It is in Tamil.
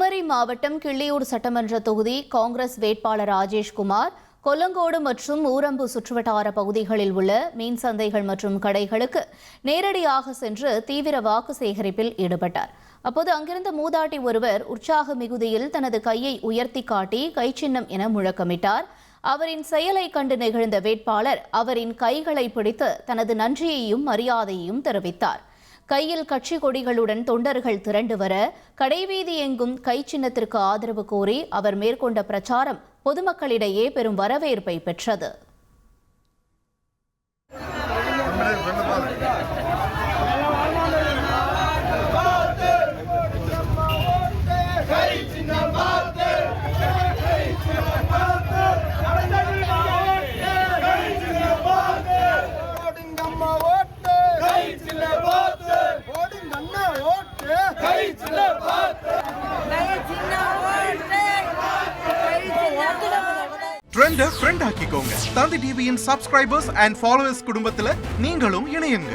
குமரி மாவட்டம் கிள்ளியூர் சட்டமன்ற தொகுதி காங்கிரஸ் வேட்பாளர் ராஜேஷ்குமார் கொல்லங்கோடு மற்றும் ஊரம்பு சுற்றுவட்டார பகுதிகளில் உள்ள மீன் சந்தைகள் மற்றும் கடைகளுக்கு நேரடியாக சென்று தீவிர வாக்கு சேகரிப்பில் ஈடுபட்டார். அப்போது அங்கிருந்த மூதாட்டி ஒருவர் உற்சாக மிகுதியில் தனது கையை உயர்த்தி காட்டி கைச்சின்னம் என முழக்கமிட்டார். அவரின் செயலை கண்டு நெகிழ்ந்த வேட்பாளர் அவரின் கைகளை பிடித்து தனது நன்றியையும் மரியாதையையும் தெரிவித்தார். கையில் கட்சி கொடிகளுடன் தொண்டர்கள் திரண்டு வர கடைவீதி எங்கும் கை சின்னத்திற்கு ஆதரவு கோரி அவர் மேற்கொண்ட பிரச்சாரம் பொதுமக்களிடையே பெரும் வரவேற்பை பெற்றது. ட்ரெண்ட ஃப்ரெண்ட் ஆக்கிக்கோங்க. தந்தி டிவியின் சப்ஸ்கிரைபர்ஸ் அண்ட் ஃபாலோவர்ஸ் குடும்பத்துல நீங்களும் இணையுங்க.